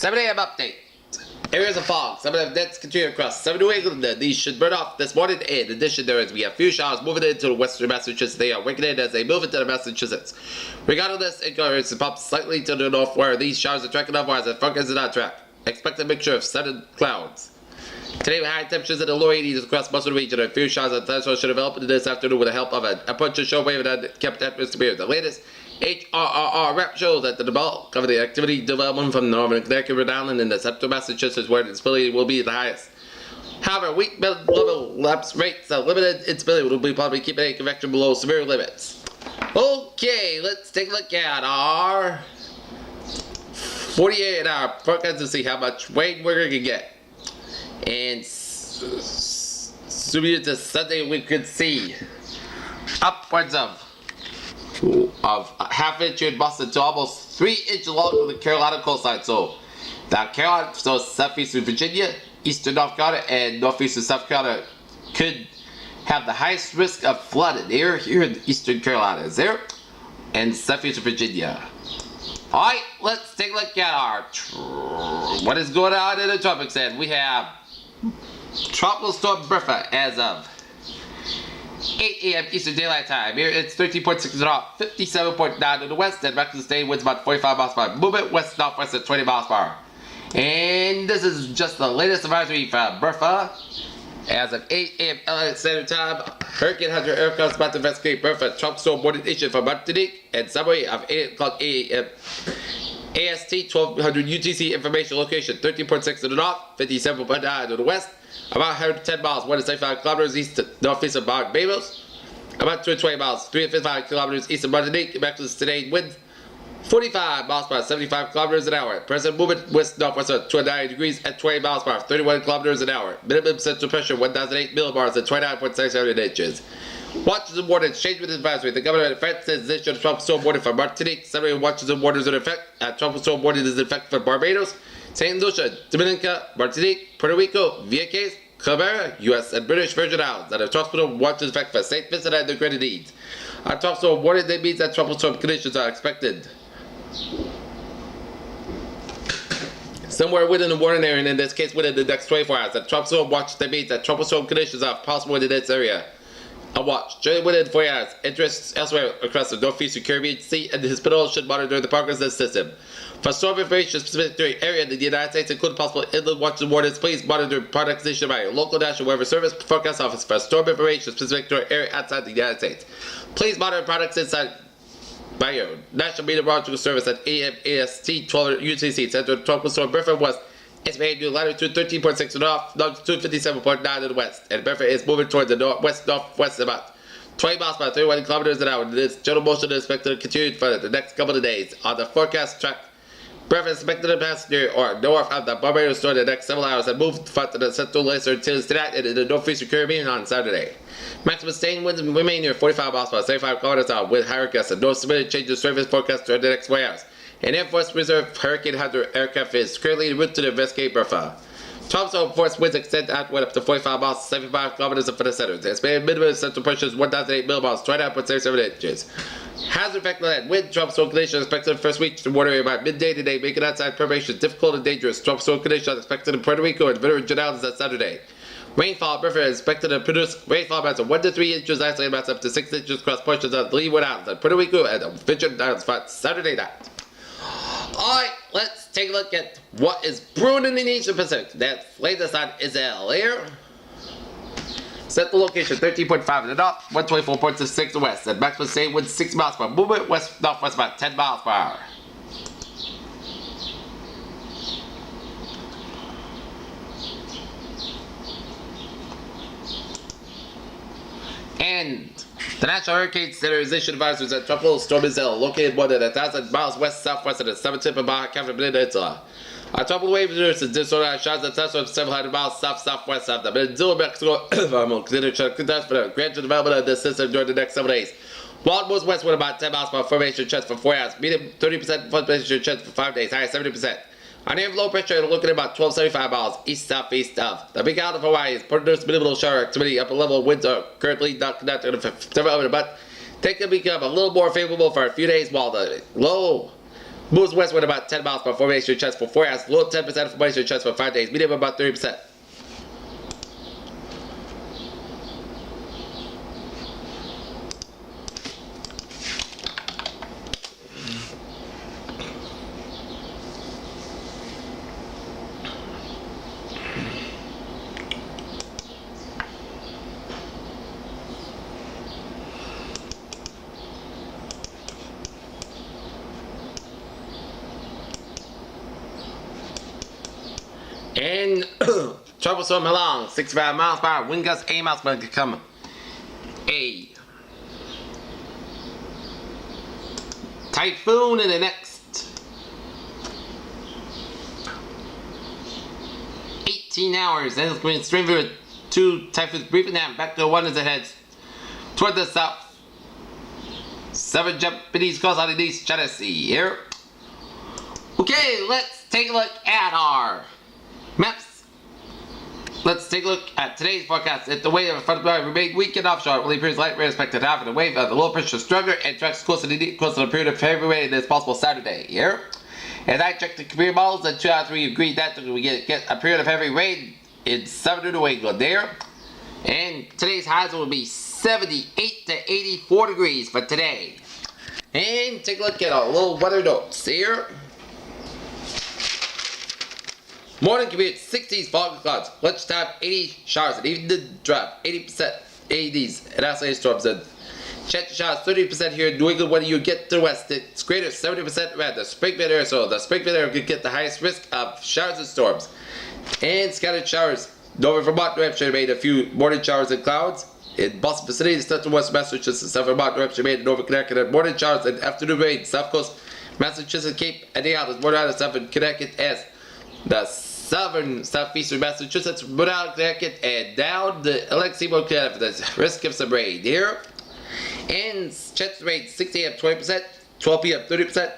7 a.m. update. Areas of fog. Some of them dense continue across 7 New England. These should burn off this morning. In addition, we have few showers moving into the western Massachusetts. They are weakening as they move into the Massachusetts. Regarding this, it goes up slightly to the north where these showers are tracking upwards and focus is on track. Expect a mixture of sun and clouds. Today, with high temperatures in the lower 80s across most of the region, a few showers and thunderstorms should develop this afternoon with the help of an approaching show wave and kept atmosphere. The latest HRRR rep shows that the bulk of the activity development from northern Connecticut, Rhode Island, and the central Massachusetts, where the instability will be the highest. However, weak level lapse rates and limited instability will be probably keeping a convection below severe limits. Okay, let's take a look at our 48-hour forecast to see how much rain we're going to get. And zooming into Sunday, we could see upwards of half inch in Boston to almost 3 inches along the Carolina coastline. So, Carolina, so southeastern Virginia, eastern North Carolina, and northeastern South Carolina could have the highest risk of flooding here in eastern Carolina, and southeastern Virginia. Alright, let's take a look at our what is going on in the tropics. And we have Tropical Storm Bertha as of 8 a.m. Eastern Daylight Time. Here it's 13.6 knots, 57.9 in the west, and back to the state winds about 45 miles per hour. Movement west-northwest at 20 miles per hour. And this is just the latest advisory from Bertha. As of 8 a.m. LA Standard Time, Hurricane Hunter aircraft about to investigate Bertha Tropical Storm warning issued from Martinique and summary of 8 o'clock a.m. AST 1200 UTC information location 13.6 to the north, 57.9 to the west, about 110 miles, 175 kilometers east to northeast of Barbados, about 220 miles, 355 kilometers east of Martinique. Back to the sustained wind 45 miles per hour, 75 kilometers an hour. Present movement west-northwest at 29 degrees at 20 miles per hour, 31 kilometers an hour. Minimum central pressure 1,008 millibars at 29.67 inches. Watches and warnings change with advisory. The government of France says this issued a tropical storm warning for Martinique. Summary of watches and warnings in effect. Tropical storm warning is in effect for Barbados, St. Lucia, Dominica, Martinique, Puerto Rico, Vieques, Cayman, U.S. and British Virgin Islands. And a tropical storm watch is in effect for St. Vincent and the Grenadines. A tropical storm warning that means that tropical storm conditions are expected somewhere within the warning area, and in this case within the next 24 hours. A tropical storm watch that means that tropical storm conditions are possible in this area. A watch during within 4 hours. Interests elsewhere across the northeastern Caribbean Sea and the Hispaniola should monitor the progress of the system. For storm information specific to the area in the United States, including possible inland watches and warnings, please monitor product condition by your local National Weather Service forecast office. For storm information specific to an area outside the United States, please monitor products inside by your National Meteorological Service at AMAST 1200 UTC. Center Tropical Storm Bertha was estimated to latitude 13.6 north, longitude 57.9 in the west, and Bertha is moving towards the northwest about 20 miles per hour, 31 kilometers an hour. This general motion is expected to continue for the next couple of days. On the forecast track, Bertha is expected to pass near or north of the Barbados Strait in the next several hours and move front to the central Lester until tonight and in the northeastern Caribbean on Saturday. Maximum sustained winds remain near 45 miles per hour, 75 kilometers an hour with higher gusts and no submitted change in surface forecast during the next 4 hours. An Air Force Reserve Hurricane Hunter aircraft is currently en route to investigate Bertha. Tropical force winds extend outward up to 45 miles, 75 kilometers for the center. The estimated minimum central pressure is 1,008 millibars, 29.67 inches. Hazard effect land. Wind tropical conditions expected to first reach the water area by midday today, making outside preparations difficult and dangerous. Tropical conditions expected in Puerto Rico and Virgin Islands on Saturday. Rainfall Bertha is expected to produce rainfall amounts of 1 to 3 inches, isolated amounts up to 6 inches across portions of the Leeward Islands and Puerto Rico and Virgin Islands on Saturday night. Alright, let's take a look at what is brewing in the Asia Pacific. That's latest on Israel here. Set the location 13.5 in the north, 124.6 in the west, and maximum sustained wind 6 miles per hour. Movement west-northwest about 10 miles per hour. And the National Hurricane Center is issued advisories that Tropical Storm Isabel, located more than 1,000 miles west-southwest of the southern tip of Baja California Peninsula. A tropical wave produces disorganized showers that touch several hundred miles south-southwest of the Peninsula, Mexico. Consider for the gradual development of the system during the next 7 days. Wild moves westward about 10 miles per hour, formation chance for 4 hours. Medium 30% formation chance for 5 days, high 70%. On air low pressure, you're looking at about 1275 miles east-southeast of the Big Island of Hawaii. Is produced minimal shower activity. Upper level winds are currently not conducted for several hours, but they can become a little more favorable for a few days while the low Moves westward about 10 miles per formation chest for 4 hours. Low 10% formation chest for 5 days. Medium about 30%. And troublesome along 65 miles per hour. Wind gusts 8 miles per hour to come. A typhoon in the next 18 hours. Then it's going to stream through 2 typhoons briefly now. Back to 1 as it heads toward the south. 7 Japanese coast out of the east China Sea here. Okay, let's take a look at our maps. Let's take a look at today's forecast. If the wave of front of remain weak and offshore, it will appears light rain expected to happen. The wave of the low pressure stronger and tracks close to the period of heavy rain as possible Saturday here. As I checked the computer models, and 2 out of 3 agreed that we get a period of heavy rain in southern New England there. And today's highs will be 78 to 84 degrees for today. And take a look at our little weather notes here. Morning commute 60s fog clouds. Lunchtime 80 showers and even the drop 80% 80s and isolated storms and chance of showers 30% here in New England. When you get to the west, it's greater 70% around the Springfield area. So the Springfield area could get the highest risk of showers and storms and scattered showers. Northern Vermont, New Hampshire made a few morning showers and clouds. In Boston vicinity, the central west Massachusetts, South Vermont, New Hampshire made Northern Connecticut and morning showers and afternoon rain. South coast Massachusetts, Cape and the Islands, Rhode Island, Southern Connecticut as the southern southeastern Massachusetts, Rhode Island, Connecticut, and down the Atlantic Seaboard, Canada for the risk of some rain here. And chance of rain 6 a.m. 20%, 12 p.m. 30%,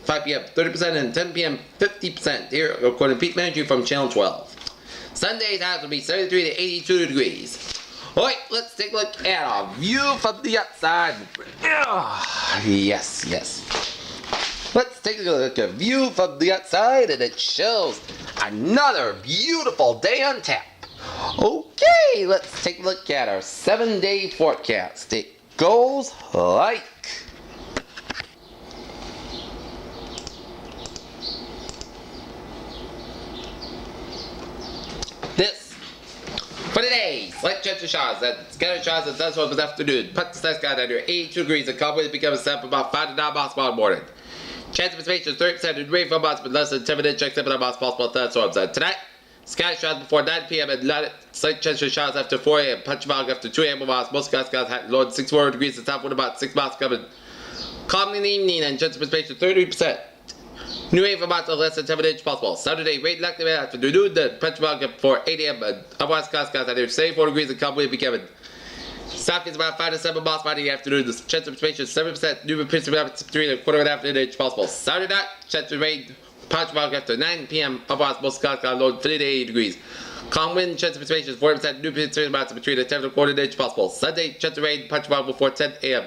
5 p.m. 30%, and 10 p.m. 50% here, according to Pete Manager from Channel 12. Sunday's highs will be 73 to 82 degrees. Alright, let's take a look at our view from the outside. Yes. Let's take a look at a view from the outside, and it shows another beautiful day on tap. Okay, let's take a look at our 7-day forecast. It goes like this. For today, slight chance of showers, scattered showers and thunderstorms this afternoon. Put the sky sky under 82 degrees and calm winds become a step about 5 to 9 miles tomorrow morning. Chance of precipitation is 30% and rain for miles, but less than 10 minutes. Check 7 miles possible thunderstorms. Tonight, sky showers before 9 p.m. and slight chance of showers after 4 a.m. Punch fog after 2 a.m. miles. Most skies high low 64 degrees and top wind about 6 miles coming. Calm in the evening and chance of precipitation 30%. New rain for miles less than 10 minutes possible. Saturday, rain likely after noon. Then punch fog before 8 a.m. and otherwise skies high 74 degrees and calm wind becoming. South is about 5 to 7 miles by the afternoon. The chance of precipitation is 7%. New precipitation about 3 and a quarter of an after an inch possible. Saturday night, chance of rain, punch fog after 9 p.m. Otherwise, most skies got low 50 to 80 degrees. Calm wind, chance of precipitation is 40%. New precipitation about between a 10 and a quarter of an inch possible. Sunday, chance of rain, punch fog before 10 a.m.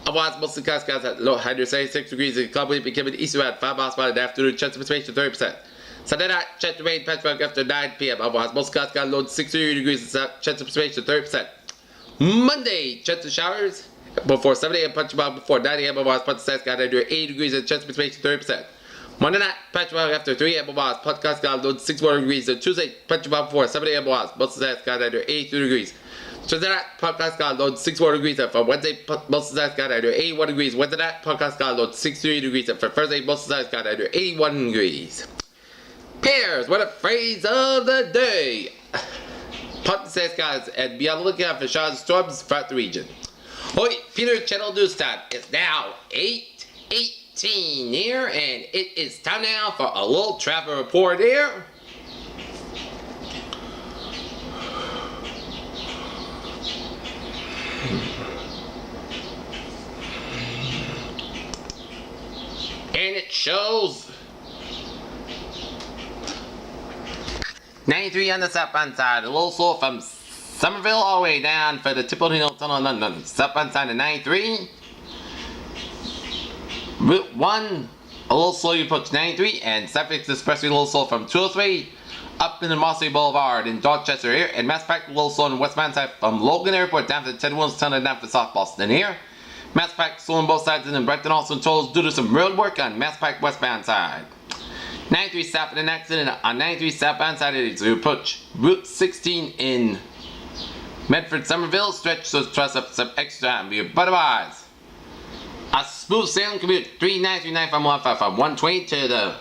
Otherwise, most skies at low 176 degrees. And calm wind becoming east around 5 miles by the afternoon. Chance of precipitation 30%. Sunday night, chance of rain, punch fog after 9 p.m. Otherwise, most skies got low 60 degrees. And chance of precipitation 30%. Monday, chance of showers before 7 a.m. punch fog before 9 a.m. Otherwise, punch sky sky under 80 degrees and chance of precipitation 30%. Monday night, punch fog after 3 a.m. Otherwise, punch sky low 61 degrees. And Tuesday, punch fog before 7 a.m. Otherwise, most sky sky under 82 degrees. Tuesday night, punch sky low 61 degrees. And for Wednesday, most sky sky under 81 degrees. Wednesday night, punch sky low 63 degrees. And for Thursday, most sky sky under 81 degrees. Pairs, what a phrase of the day. Pumpkin Says guys, and be on the lookout for showers and storms throughout the region. Oi, Peter Channel News Time. It's now 8:18 here, and it is time now for a little travel report here. And it shows 93 on the southbound side, a little slow from Somerville all the way down for the Tipton Hill Tunnel in London. Southbound side of 93. Route 1 a little slow, you approach 93, and Suffolk especially a little slow from 203 up in the Mossy Boulevard in Dorchester here, and Mass Pack a little slow on the westbound side from Logan Airport down to the Ted Williams Tunnel down to South Boston here. Mass Pack slow on both sides, and then Brighton also tolls due to some road work on Mass Pack westbound side. 93 south in an accident on 93 southbound side as you approach Route 16 in Medford Somerville. Stretch so trust up some extra time. Otherwise, a smooth sailing commute 3939515 from 120 to the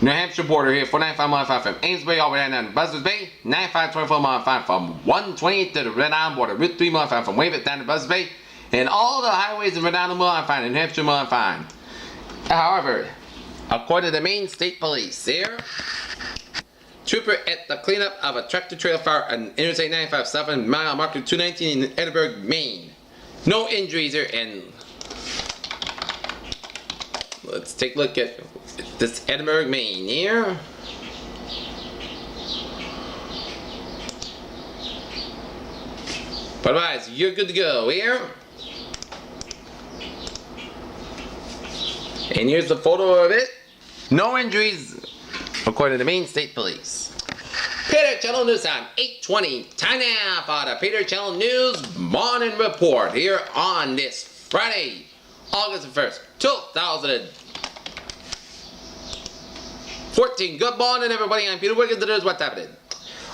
New Hampshire border here, 49515 from Amesbury all the way down to Buzzards Bay, 952415 from 120 to the Rhode Island border, Route 315 from Waverett down to Buzzards Bay, and all the highways in Rhode Island will I find, in New Hampshire will I find. However, according to the Maine State Police here, trooper at the cleanup of a tractor trailer fire on Interstate 95 7 mile marker 219 in Edinburgh, Maine. No injuries here, and let's take a look at this Edinburgh, Maine here. But otherwise, you're good to go here. And here's the photo of it. No injuries, according to the Maine State Police. Peter Channel News Time, 8:20. Time now for the Peter Channel News Morning Report here on this Friday, August 1st, 2014. Good morning, everybody. I'm Peter Wiggins. Here's what's happening.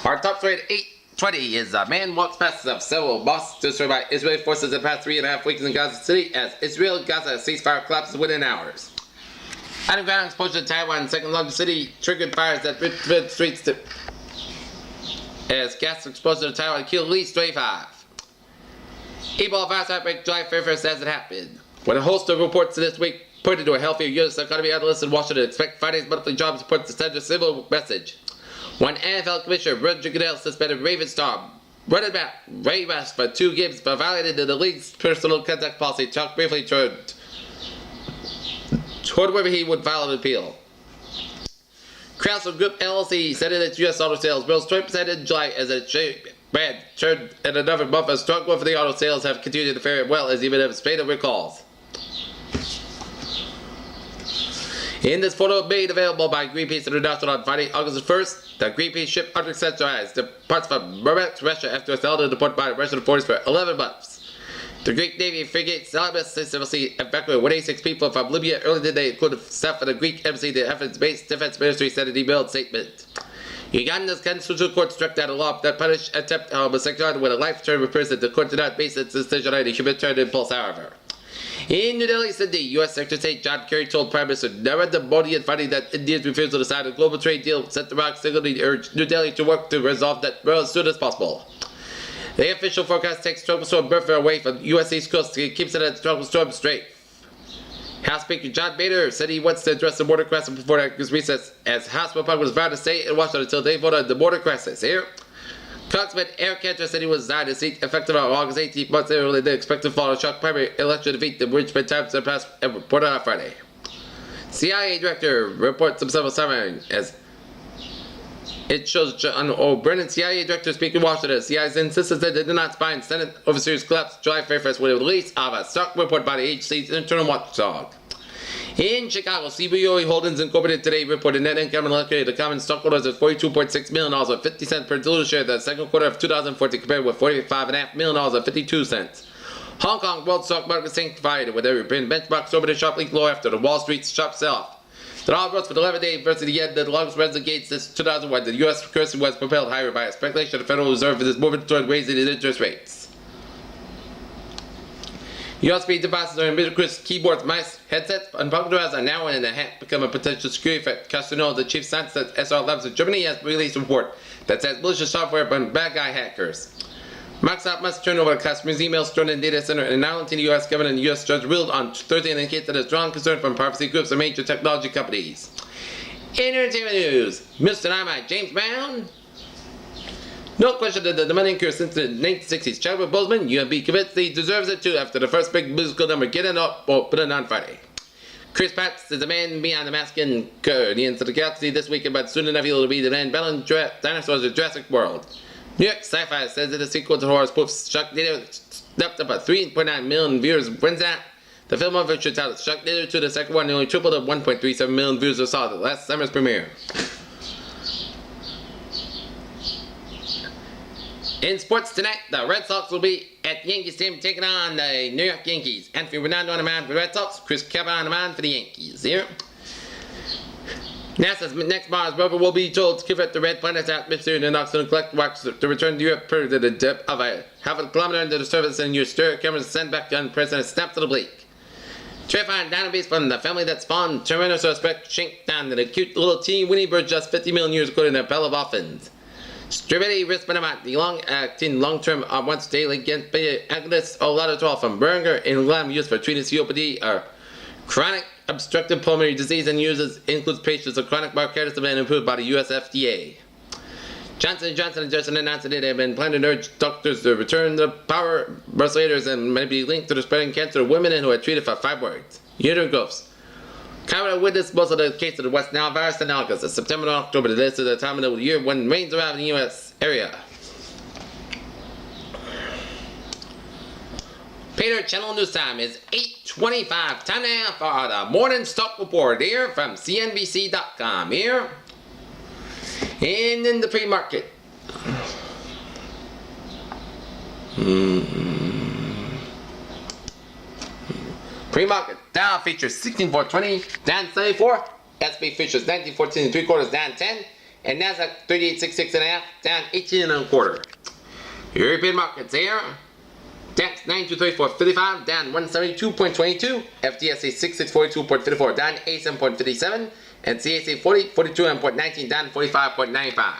Our top story at 8:20 is a man walks past of several mosques destroyed by Israeli forces in the past 3.5 weeks in Gaza City as Israel-Gaza ceasefire collapses within hours. Underground explosion in Taiwan, second largest city, triggered fires that ripped streets as gas explosion in Taiwan killed at least 25. Ebola virus outbreak July 1st as it happened. When a host of reports this week pointed to a healthier U.S. economy, analysts in Washington expect Friday's monthly jobs report to send a similar message. One NFL Commissioner, Roger Goodell, suspended Ravens star running back Ray West for 2 games for violating the league's personal conduct policy. Talked briefly toward whether he would file an appeal. Chrysler Group LLC said in its U.S. auto sales rose 20% in July as a brand turned in another month as strong growth for the auto sales have continued to fare well as even as fatal recalls. In this photo made available by Greenpeace International on Friday, August 1st, the Greenpeace ship under-centralized the parts from Murmansk, Russia after it held in the port by Russian forces for 11 months. The Greek Navy frigate Salamis successfully evacuated 186 people from Libya early today, including staff of the Greek embassy. The Athens-based defense ministry said in an emailed statement. Uganda's constitutional court struck down a law that punished attempt homosexuality with a life term of prison. The court did not base its decision on a humanitarian impulse, however. In New Delhi, Sunday, U.S. Secretary of State John Kerry told Prime Minister Narendra Modi on Friday that India's refusal to sign a global trade deal sent the rock signally urged New Delhi to work to resolve that as soon as possible. The official forecast takes tropical storm Bertha away from the U.S. East Coast and keeps it at tropical storm straight. House Speaker John Boehner said he wants to address the border crisis before this recess, as House Republicans vowed to stay in Washington until they vote on the border crisis. Here, Congressman Eric Cantor said he was denied a seat effective on August 18th, months earlier than expected following a shock primary election defeat in Richmond Times surpassed and reported on Friday. CIA Director reports himself summary as it shows John O'Brien, CIA Director, speaking in Washington. CIA's insisted that they did not spy in Senate overseers collapse July 1st with a release of a stock report by the agency's internal watchdog. In Chicago, CBOE Holdings Incorporated today reported net income allocated to common stockholders of $42.6 million or 50 cents per diluted share in the second quarter of 2014 compared with $45.5 million or 52 cents. Hong Kong World Stock Market sanctified with European benchmarks over the sharply low after the Wall Street sharp sell-off. The dollar rose for the 11-day versus the yen, the longest runs against since 2001. The U.S. currency was propelled higher by a speculation of the Federal Reserve is moving toward raising its interest rates. USB devices are ubiquitous keyboards, mice, headsets, and pocket drives are now in the hat become a potential security threat. Castro, the chief scientist at SR Labs in Germany, has released a report that says malicious software by bad guy hackers. Microsoft must turn over customers' emails stored in data center in Ireland to the U.S. government, and the U.S. judge ruled on Thursday and indicated that there's strong concern from privacy groups and major technology companies. In entertainment news, Mr. Dynamite James Brown. No question that the money increase since the 1960s. Chadwick Boseman, UMB convinced he deserves it too after the first big musical number Getting Up opened on Friday. Chris Pratt is the man behind the mask in Guardians of the Galaxy this weekend, but soon enough he'll be the man battling dinosaurs of Jurassic World. New York Sci-Fi says that the sequel to horror spoof Shock Data snapped up a 3.9 million viewers Wednesday night. The film on virtual title struck later to the second one and only tripled at 1.37 million views or saw the last summer's premiere. In sports tonight, the Red Sox will be at Yankee Stadium taking on the New York Yankees. Anthony Ronaldo on the man for the Red Sox, Chris Kevin on the man for the Yankees. Here. NASA's next Mars rover will be told to give it the red planet's atmosphere and oxygen and collect wax to return to Europe per the depth of a half a kilometer into the surface, and your stereo cameras send back the unprecedented snaps of the bleak. Terrifying database from the family that spawned Tyrannosaurus Rex shrink down to the cute little teeny weeny bird just 50 million years ago in a bell of offens. Strawberry Rispinamat, the long-acting, long-term, once daily agonist olaritol from Boehringer Ingelheim used for treating COPD or chronic obstructive pulmonary disease and includes patients with chronic bronchitis have been approved by the US FDA. Johnson & Johnson and Johnson announced that they have been planning to urge doctors to return the power bracers and may be linked to the spreading cancer of women who are treated for fibroids, uterine growths. Canada witnessed most of the cases of the West Nile virus in August. September and October, this is the time of the year when rains arrive in the U.S. area. Peter, Channel News Time is 8:25. Time now for the morning stock report here from CNBC.com here. And in the pre-market. Pre-market, Dow features 16,420, down 74. S&P features 19,14 and 3/4, down 10. And Nasdaq 38,66 and a half, down 18 and a quarter. European markets here. DAX 9234.55, down 172.22. FTSE 6642.54, down 87.57. And CAC 42.19, down 45.95.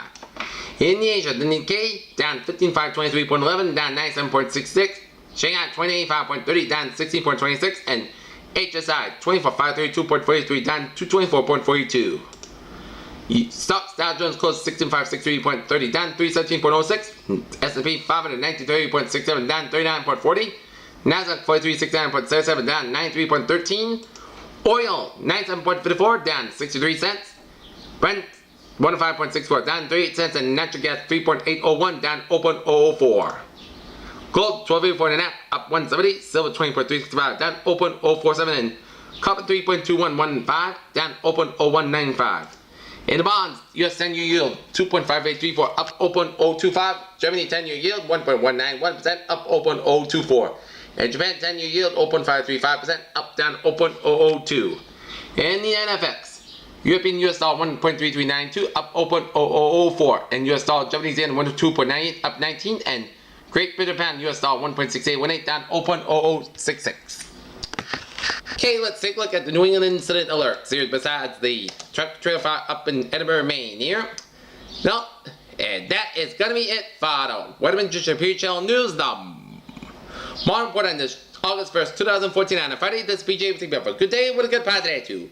In Asia, the Nikkei down 15,523.11, down 97.66. Shanghai 28.5.30, down 16.26, and HSI 24,532.43, down 224.42. Stocks Dow Jones closed 16,563.30, down 317.06. S&P 593.67, down 39.40. Nasdaq 4369.77, down 93.13. Oil 97.54, down 63 cents. Brent 105.64, down 38 cents, and natural gas 3.801, down 0.004. Gold 12.84.5, up 170. Silver 20.365, down 0.047, and copper 3.2115, down 0.0195. In the bonds, US 10-year yield 2.5834, up 0.025. Germany 10-year yield 1.191%, up 0.024. And Japan 10-year yield 0.535%, up down 0.002. And the NFX, European US dollar 1.3392, up 0.0004, and US dollar Japanese yen 102.98, up 19, and Great Britain pound US dollar 1.6818, down 0.0066. Okay, let's take a look at the New England incident alerts here besides the truck trailer fire up in Edinburgh, Maine here. No, and that is gonna be it for the Weatherman Superior Channel News. More important, this August 1st, 2014 on a Friday. This is PJ. We think you have a good day with a good positive attitude.